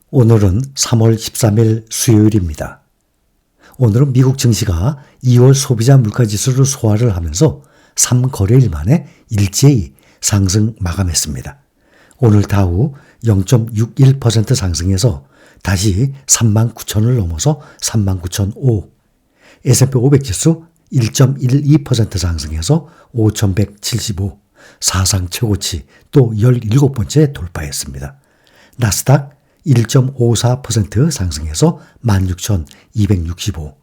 오늘은 3월 13일 수요일입니다. 오늘은 미국 증시가 2월 소비자 물가지수를 소화를 하면서 3거래일 만에 일제히 상승 마감했습니다. 오늘 다우 0.61% 상승해서 다시 39,000을 넘어서 39,005. S&P 500 지수 1.12% 상승해서 5,175. 사상 최고치 또 17번째 돌파했습니다. 나스닥 1.54% 상승해서 16,265.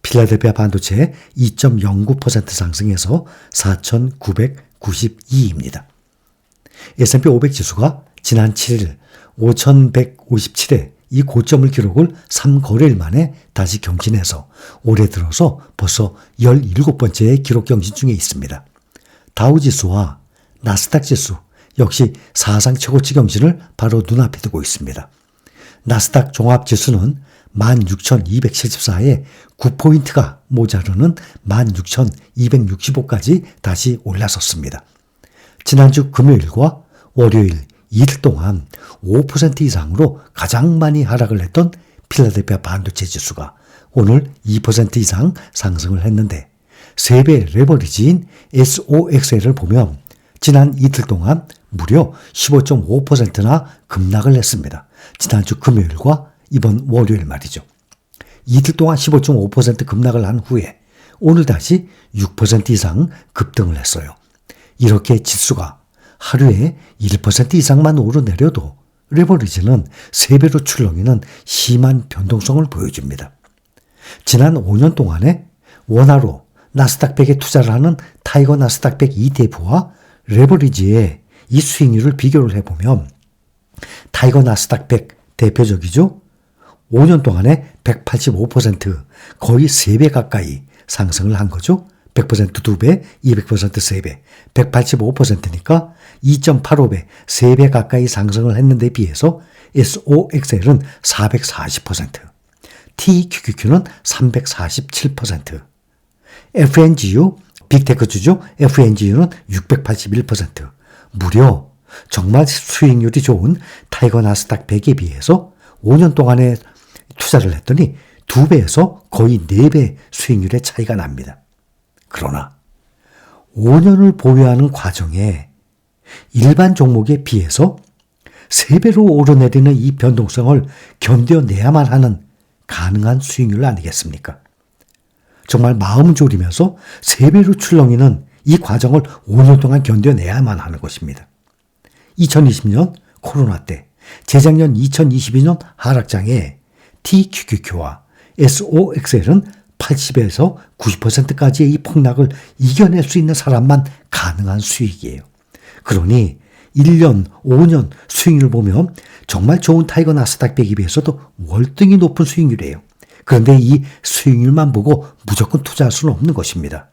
필라델피아 반도체 2.09% 상승해서 4,992입니다. S&P 500 지수가 지난 7일 5,157에 이 고점을 기록을 3거래일 만에 다시 경신해서 올해 들어서 벌써 17번째 기록 경신 중에 있습니다. 다우지수와 나스닥 지수 역시 사상 최고치 경신을 바로 눈앞에 두고 있습니다. 나스닥 종합지수는 16,274에 9포인트가 모자르는 16,265까지 다시 올라섰습니다. 지난주 금요일과 월요일 이틀 동안 5% 이상으로 가장 많이 하락을 했던 필라델피아 반도체 지수가 오늘 2% 이상 상승을 했는데 3배 레버리지인 SOXL을 보면 지난 이틀 동안 무려 15.5%나 급락을 했습니다. 지난주 금요일과 이번 월요일 말이죠. 이틀 동안 15.5% 급락을 한 후에 오늘 다시 6% 이상 급등을 했어요. 이렇게 지수가 하루에 1% 이상만 오르내려도 레버리지는 3배로 출렁이는 심한 변동성을 보여줍니다. 지난 5년 동안에 원화로 나스닥 100에 투자를 하는 타이거 나스닥 100 ETF와 레버리지의 이 수익률을 비교를 해보면 타이거 나스닥 100 대표적이죠. 5년 동안에 185% 거의 3배 가까이 상승을 한 거죠. 100% 2배, 200% 3배, 185%니까 2.85배, 3배 가까이 상승을 했는데 비해서 SOXL은 440%, TQQQ는 347%, FNGU, 빅테크주죠. FNGU는 681%, 무려 정말 수익률이 좋은 타이거 나스닥 100에 비해서 5년 동안에 투자를 했더니 2배에서 거의 4배 수익률의 차이가 납니다. 그러나 5년을 보유하는 과정에 일반 종목에 비해서 3배로 오르내리는 이 변동성을 견뎌내야만 하는 가능한 수익률 아니겠습니까? 정말 마음 졸이면서 3배로 출렁이는 이 과정을 5년 동안 견뎌내야만 하는 것입니다. 2020년 코로나 때, 재작년 2022년 하락장에 TQQQ와 SOXL은 80에서 90%까지의 이 폭락을 이겨낼 수 있는 사람만 가능한 수익이에요. 그러니 1년, 5년 수익률을 보면 정말 좋은 타이거 나스닥 100에 비해서도 월등히 높은 수익률이에요. 그런데 이 수익률만 보고 무조건 투자할 수는 없는 것입니다.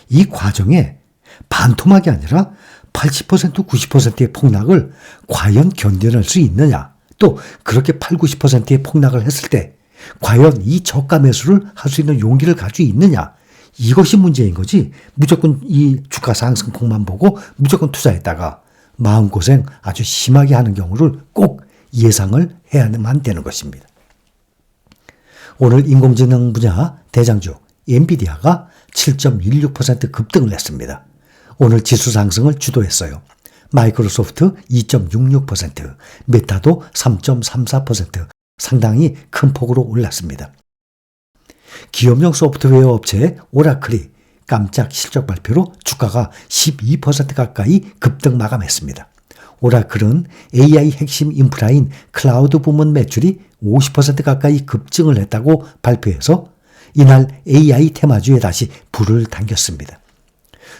이 과정에 반토막이 아니라 80%, 90%의 폭락을 과연 견뎌낼 수 있느냐? 또 그렇게 8, 90%의 폭락을 했을 때 과연 이 저가 매수를 할 수 있는 용기를 가지고 있느냐? 이것이 문제인 거지. 무조건 이 주가 상승폭만 보고 무조건 투자했다가 마음고생 아주 심하게 하는 경우를 꼭 예상을 해야만 되는 것입니다. 오늘 인공지능 분야 대장주 엔비디아가 7.16% 급등을 했습니다. 오늘 지수 상승을 주도했어요. 마이크로소프트 2.66%, 메타도 3.34%, 상당히 큰 폭으로 올랐습니다. 기업용 소프트웨어 업체 오라클이 깜짝 실적 발표로 주가가 12% 가까이 급등 마감했습니다. 오라클은 AI 핵심 인프라인 클라우드 부문 매출이 50% 가까이 급증을 했다고 발표해서 이날 AI 테마주에 다시 불을 당겼습니다.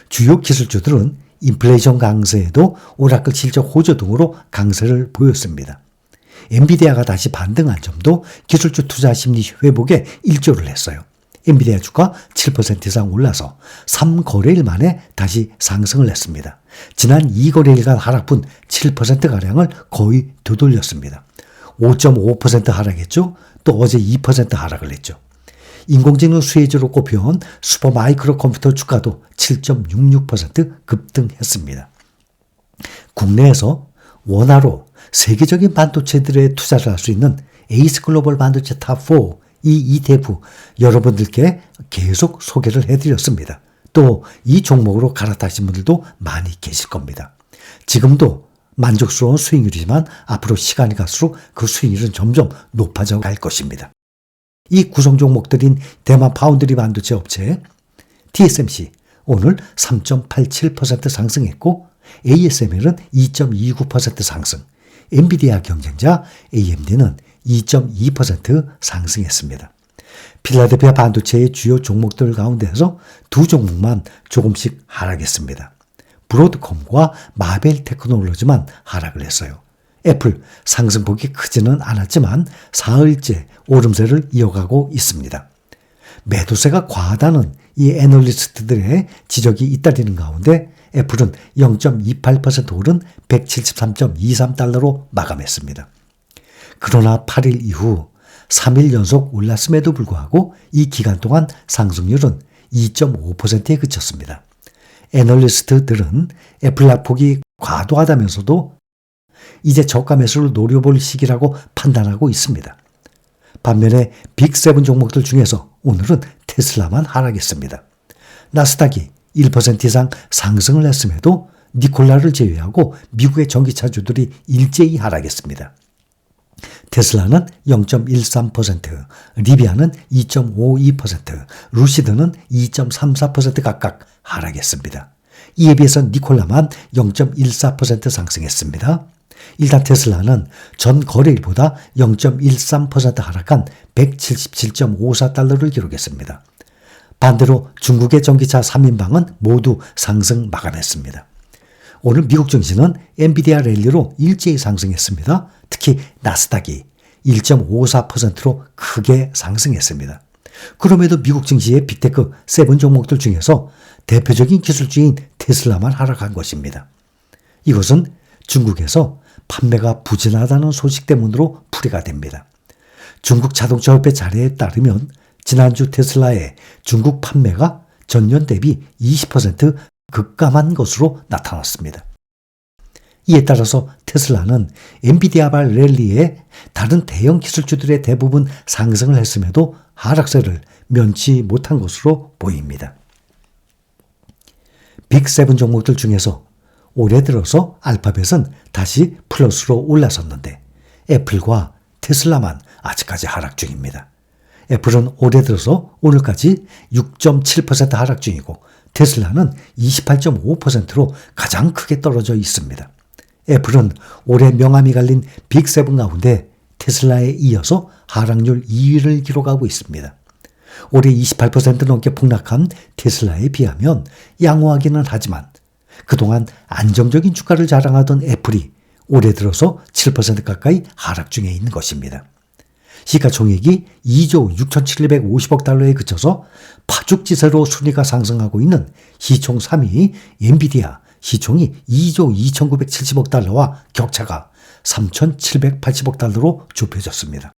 주요 기술주들은 인플레이션 강세에도 오라클 실적 호조 등으로 강세를 보였습니다. 엔비디아가 다시 반등한 점도 기술주 투자 심리 회복에 일조를 했어요. 엔비디아 주가 7% 이상 올라서 3거래일 만에 다시 상승을 했습니다. 지난 2거래일간 하락분 7%가량을 거의 되돌렸습니다. 5.5% 하락했죠. 또 어제 2% 하락을 했죠. 인공지능 수혜주로 꼽혀온 슈퍼마이크로 컴퓨터 주가도 7.66% 급등했습니다. 국내에서 원화로 세계적인 반도체들에 투자를 할 수 있는 에이스 글로벌 반도체 탑4 이 ETF 여러분들께 계속 소개를 해드렸습니다. 또 이 종목으로 갈아타신 분들도 많이 계실 겁니다. 지금도 만족스러운 수익률이지만 앞으로 시간이 갈수록 그 수익률은 점점 높아져 갈 것입니다. 이 구성 종목들인 대만 파운드리 반도체 업체 TSMC 오늘 3.87% 상승했고 ASML은 2.29% 상승, 엔비디아 경쟁자 AMD는 2.2% 상승했습니다. 필라델피아 반도체의 주요 종목들 가운데서 두 종목만 조금씩 하락했습니다. 브로드컴과 마벨 테크놀로지만 하락을 했어요. 애플 상승폭이 크지는 않았지만 사흘째 오름세를 이어가고 있습니다. 매도세가 과하다는 이 애널리스트들의 지적이 잇따르는 가운데 애플은 0.28% 오른 173.23달러로 마감했습니다. 그러나 8일 이후 3일 연속 올랐음에도 불구하고 이 기간 동안 상승률은 2.5%에 그쳤습니다. 애널리스트들은 애플 낙폭이 과도하다면서도 이제 저가 매수를 노려볼 시기라고 판단하고 있습니다. 반면에 빅7 종목들 중에서 오늘은 테슬라만 하락했습니다. 나스닥이 1% 이상 상승을 했음에도 니콜라를 제외하고 미국의 전기차주들이 일제히 하락했습니다. 테슬라는 0.13%, 리비아는 2.52%, 루시드는 2.34% 각각 하락했습니다. 이에 비해서 니콜라만 0.14% 상승했습니다. 일단 테슬라는 전 거래일보다 0.13% 하락한 177.54달러를 기록했습니다. 반대로 중국의 전기차 3인방은 모두 상승 마감했습니다. 오늘 미국 증시는 엔비디아 랠리로 일제히 상승했습니다. 특히 나스닥이 1.54%로 크게 상승했습니다. 그럼에도 미국 증시의 빅테크 7 종목들 중에서 대표적인 기술주인 테슬라만 하락한 것입니다. 이것은 중국에서 판매가 부진하다는 소식 때문으로 풀이가 됩니다. 중국 자동차협회 자료에 따르면 지난주 테슬라의 중국 판매가 전년 대비 20% 급감한 것으로 나타났습니다. 이에 따라서 테슬라는 엔비디아발 랠리에 다른 대형 기술주들의 대부분 상승을 했음에도 하락세를 면치 못한 것으로 보입니다. 빅7 종목들 중에서 올해 들어서 알파벳은 다시 플러스로 올라섰는데 애플과 테슬라만 아직까지 하락 중입니다. 애플은 올해 들어서 오늘까지 6.7% 하락 중이고 테슬라는 28.5%로 가장 크게 떨어져 있습니다. 애플은 올해 명암이 갈린 빅7 가운데 테슬라에 이어서 하락률 2위를 기록하고 있습니다. 올해 28% 넘게 폭락한 테슬라에 비하면 양호하기는 하지만 그동안 안정적인 주가를 자랑하던 애플이 올해 들어서 7% 가까이 하락 중에 있는 것입니다. 시가총액이 2조 6,750억 달러에 그쳐서 파죽지세로 순위가 상승하고 있는 시총 3위 엔비디아 시총이 2조 2,970억 달러와 격차가 3,780억 달러로 좁혀졌습니다.